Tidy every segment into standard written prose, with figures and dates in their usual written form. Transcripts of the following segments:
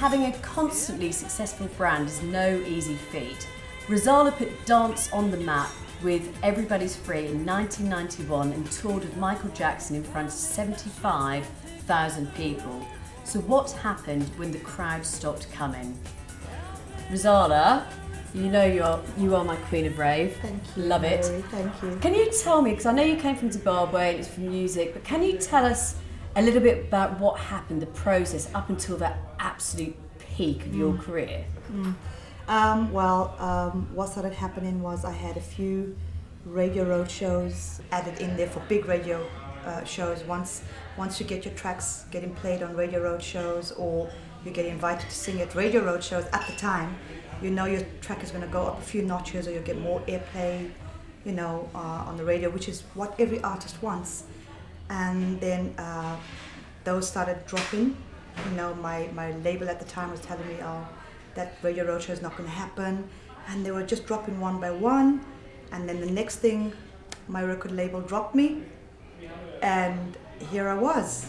having a constantly successful brand is no easy feat. Rozalla put dance on the map with Everybody's Free in 1991 and toured with Michael Jackson in front of 75,000 people. So what happened when the crowd stopped coming? Rozalla, you know you are my queen of rave. Thank you. Love it. Mary, thank you. Can you tell me, because I know you came from Zimbabwe and it's from music, but can you tell us a little bit about what happened, the process up until that absolute peak of your career? What started happening was I had a few radio road shows added in there for big radio shows. Once you get your tracks getting played on radio road shows, or you get invited to sing at radio road shows at the time, you know your track is going to go up a few notches, or you'll get more airplay, on the radio, which is what every artist wants. And then those started dropping. My label at the time was telling me, oh, that radio road show is not going to happen, and they were just dropping one by one. And then the next thing, my record label dropped me, and here I was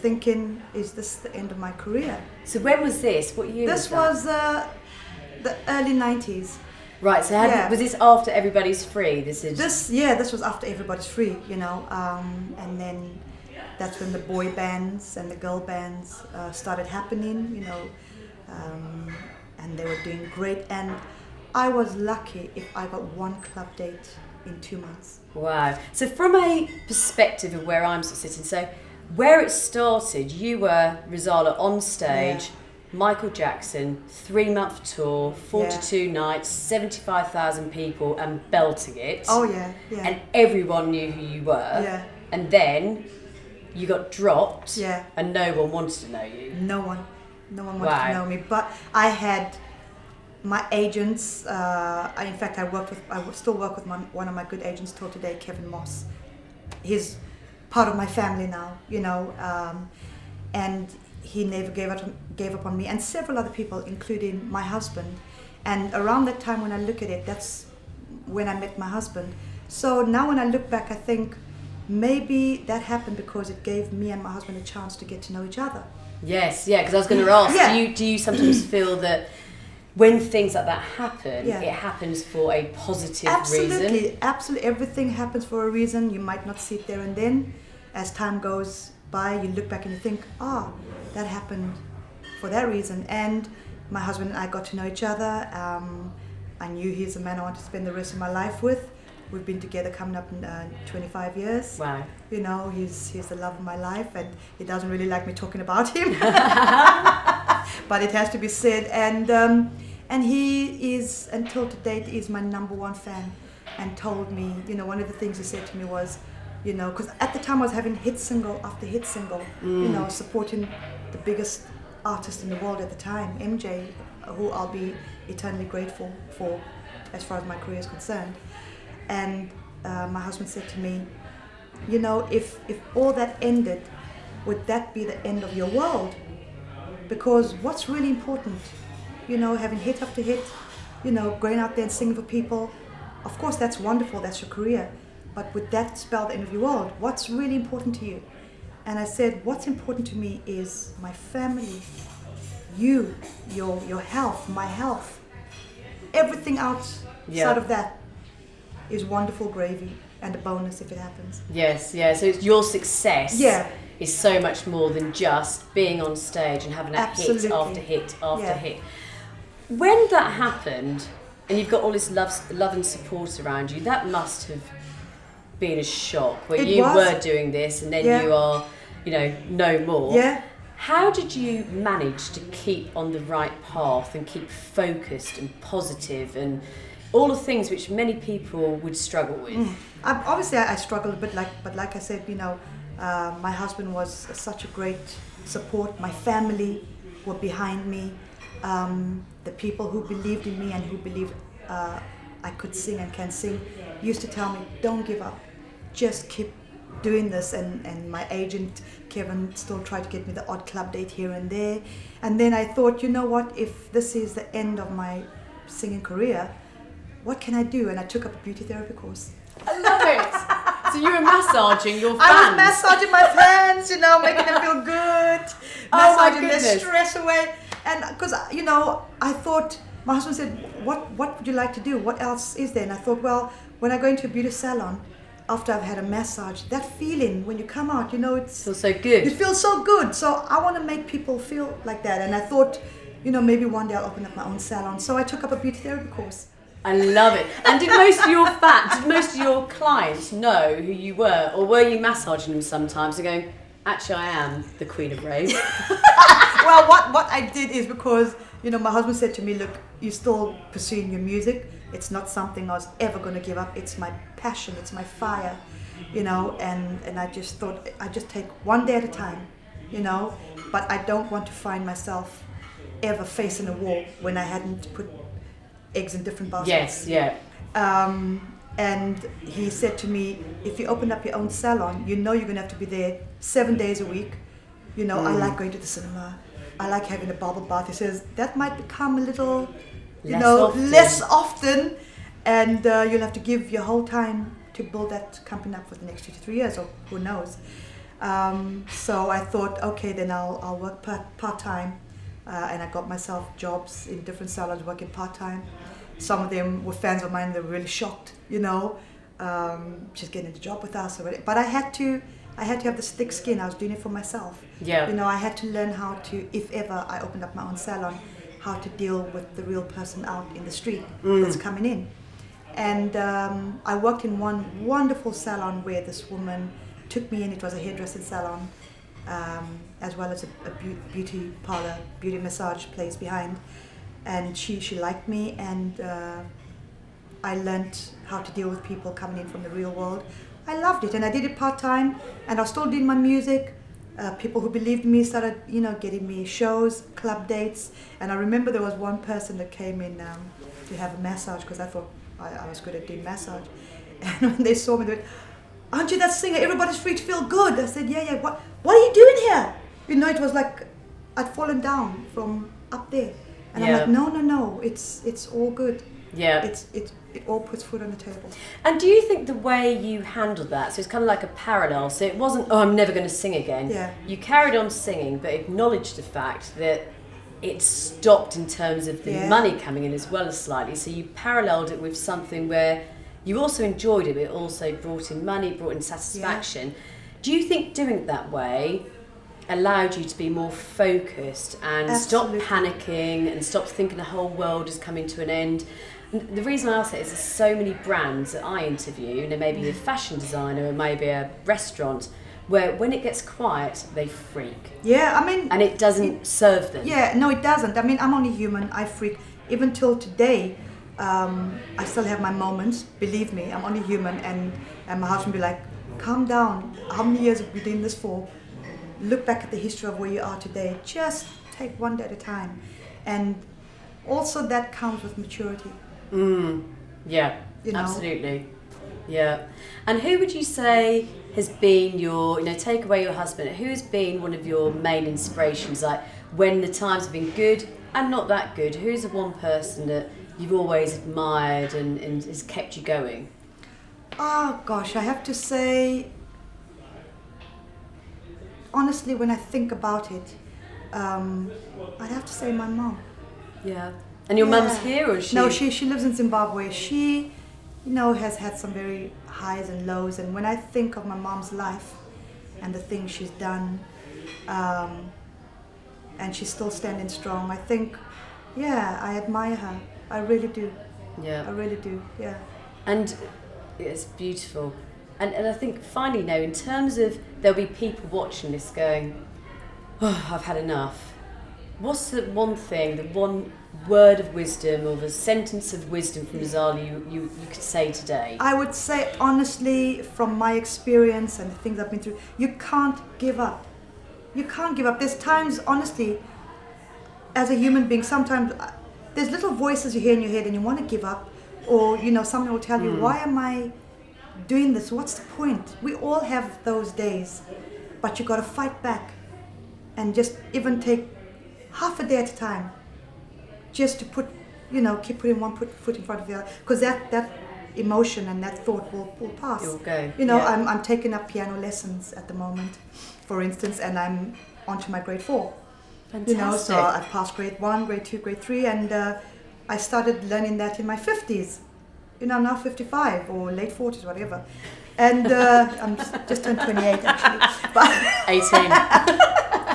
thinking, is this the end of my career? So when was this? What year This was that? was the early 90s. Right, so was this after Everybody's Free? This was after Everybody's Free, and then that's when the boy bands and the girl bands started happening, and they were doing great. And I was lucky if I got one club date in 2 months. Wow. So from a perspective of where I'm sitting, so where it started, you were Rozalla on stage, Michael Jackson, 3-month tour, 42 nights, 75,000 people, and belting it. Oh yeah, yeah. And everyone knew who you were. Yeah. And then you got dropped. Yeah. And no one wanted to know you. No one wanted to know me. But I had my agents. I still work with one of my good agents till today, Kevin Moss. He's part of my family now, and he never gave up on me, and several other people, including my husband. And around that time, when I look at it, that's when I met my husband. So now when I look back, I think maybe that happened because it gave me and my husband a chance to get to know each other. Yes, yeah, because I was going to ask, do you sometimes feel that when things like that happen, it happens for a positive reason? Absolutely. Everything happens for a reason. You might not see it there and then. As time goes by, you look back and you think, that happened for that reason. And my husband and I got to know each other. I knew he's the man I want to spend the rest of my life with. We've been together coming up in 25 years. Wow. He's the love of my life, and he doesn't really like me talking about him. But it has to be said. And he is, until to date, is my number one fan, and told me, one of the things he said to me was, because at the time I was having hit single after hit single, supporting the biggest artist in the world at the time, MJ, who I'll be eternally grateful for as far as my career is concerned. And my husband said to me, if all that ended, would that be the end of your world? Because what's really important, having hit after hit, going out there and singing for people, of course that's wonderful, that's your career, but would that spell the end of your world? What's really important to you? And I said, what's important to me is my family, you, your health, my health. Everything outside of that is wonderful gravy and a bonus if it happens. Yes, yeah. So it's your success is so much more than just being on stage and having a hit after hit after hit. When that happened, and you've got all this love and support around you, that must have been a shock where you were doing this and then you are, no more. Yeah. How did you manage to keep on the right path and keep focused and positive and all the things which many people would struggle with? Obviously, I struggled a bit, but like I said, my husband was such a great support. My family were behind me. The people who believed in me and who believed I could sing and can sing used to tell me, don't give up, just keep doing this. And my agent, Kevin, still tried to get me the odd club date here and there. And then I thought, what, if this is the end of my singing career, what can I do? And I took up a beauty therapy course. I love it. So you were massaging your fans. I was massaging my fans, making them feel good, massaging their stress away. And because, I thought, my husband said, what would you like to do? What else is there? And I thought, well, when I go into a beauty salon, after I've had a massage, that feeling when you come out, it's... Feels so good. It feels so good. So I want to make people feel like that. And I thought, maybe one day I'll open up my own salon. So I took up a beauty therapy course. I love it. And did most of your clients know who you were? Or were you massaging them sometimes and going, actually, I am the Queen of Rave? Well, what I did is because, my husband said to me, look, you're still pursuing your music. It's not something I was ever going to give up. It's my passion. It's my fire, and I just thought I just take one day at a time, but I don't want to find myself ever facing a wall when I hadn't put eggs in different baskets. Yes, yeah. And he said to me, if you open up your own salon, you're going to have to be there 7 days a week. I like going to the cinema. I like having a bubble bath. He says, that might become a little, less often. And you'll have to give your whole time to build that company up for the next 2 to 3 years, or who knows. So I thought, okay, then I'll work part-time. And I got myself jobs in different salons working part-time. Some of them were fans of mine. They were really shocked, just getting a job with us. But I had to have this thick skin. I was doing it for myself. Yeah. I had to learn how to, if ever I opened up my own salon, how to deal with the real person out in the street that's coming in. And I worked in one wonderful salon where this woman took me in. It was a hairdressing salon, as well as a beauty parlor, beauty massage place behind. And she liked me, and I learned how to deal with people coming in from the real world. I loved it, and I did it part-time, and I was still doing my music. People who believed in me started, getting me shows, club dates. And I remember there was one person that came in to have a massage, because I thought I was good at doing massage. And when they saw me, they went, aren't you that singer? Everybody's free to feel good. I said, yeah. What are you doing here? It was like I'd fallen down from up there. And I'm like, no, it's all good. Yeah. It all puts food on the table. And do you think the way you handled that, so it's kind of like a parallel, so it wasn't, I'm never going to sing again. Yeah. You carried on singing, but acknowledged the fact that it stopped in terms of the money coming in as well as slightly. So you paralleled it with something where you also enjoyed it, but it also brought in money, brought in satisfaction. Yeah. Do you think doing it that way allowed you to be more focused and Absolutely. stop panicking and stop thinking the whole world is coming to an end? And the reason I ask that is there's so many brands that I interview, maybe a fashion designer or maybe a restaurant, where when it gets quiet, they freak. Yeah, and it doesn't serve them. Yeah, no, it doesn't. I'm only human. I freak. Even till today, I still have my moments. Believe me, I'm only human. And my husband be like, calm down. How many years have we been doing this for? Look back at the history of where you are today. Just take one day at a time. And also that comes with maturity. Yeah, absolutely. Yeah. And who would you say has been your, take away your husband, who's been one of your main inspirations? Like when the times have been good and not that good, who's the one person that you've always admired and has kept you going? Oh gosh, I have to say, honestly, when I think about it, I'd have to say my mom. Yeah. And your mum's here, or is she? No, she lives in Zimbabwe. She, has had some very highs and lows. And when I think of my mom's life and the things she's done, and she's still standing strong, I think, I admire her. I really do. Yeah. I really do, yeah. And it's beautiful. And I think finally now, in terms of there'll be people watching this going, oh, I've had enough. What's the one thing, the one word of wisdom or the sentence of wisdom from Rozalla you could say today? I would say, honestly, from my experience and the things I've been through, you can't give up. You can't give up. There's times, honestly, as a human being, sometimes there's little voices you hear in your head and you want to give up, or, someone will tell you, why am I doing this? What's the point? We all have those days, but you got to fight back and just even take half a day at a time, just to put, keep putting one foot in front of the other, because that emotion and that thought will pass. It will go. I'm taking up piano lessons at the moment, for instance, and I'm onto my grade 4. You know, so Fantastic. I passed grade 1, grade 2, grade 3, and I started learning that in my 50s. You know, I'm now 55 or late 40s, whatever. And I'm just turned 28 actually. But 18.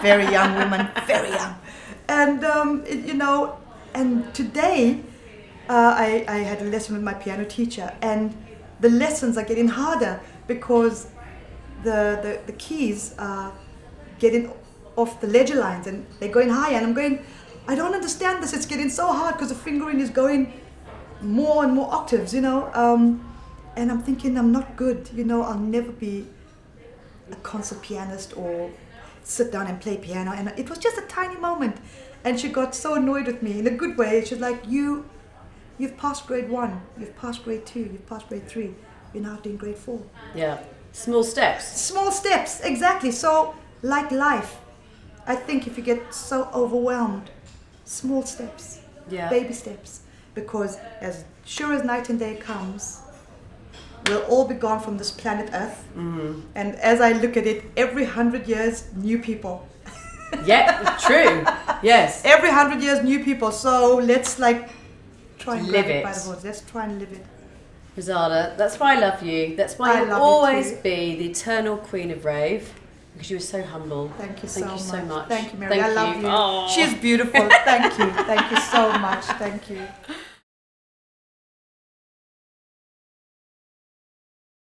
very young woman, very young. And, you know, and today I had a lesson with my piano teacher, and the lessons are getting harder because the keys are getting off the ledger lines and they're going higher, and I'm going, I don't understand this, it's getting so hard because the fingering is going more and more octaves, you know, and I'm thinking I'm not good, you know, I'll never be a concert pianist or sit down and play piano. And it was just a tiny moment, and she got so annoyed with me in a good way. She's like, you've passed grade 1, you've passed grade 2, you've passed grade 3, you're now doing grade 4. Yeah. Small steps. Small steps, exactly. So like life, I think if you get so overwhelmed, small steps, Yeah. baby steps, because as sure as night and day comes, we'll all be gone from this planet Earth. Mm-hmm. And as I look at it, every 100 years, new people. Yeah, true. Yes. Every 100 years, new people. So let's like try and Live grab it it. by the horns. Let's try and live it. Rozalla, that's why I love you. That's why I you'll love you always too. be the eternal queen of rave, because you were so humble. Thank you Thank you so much. Thank you, Mary. Thank I love you. Oh. She's beautiful. Thank you. Thank you so much. Thank you.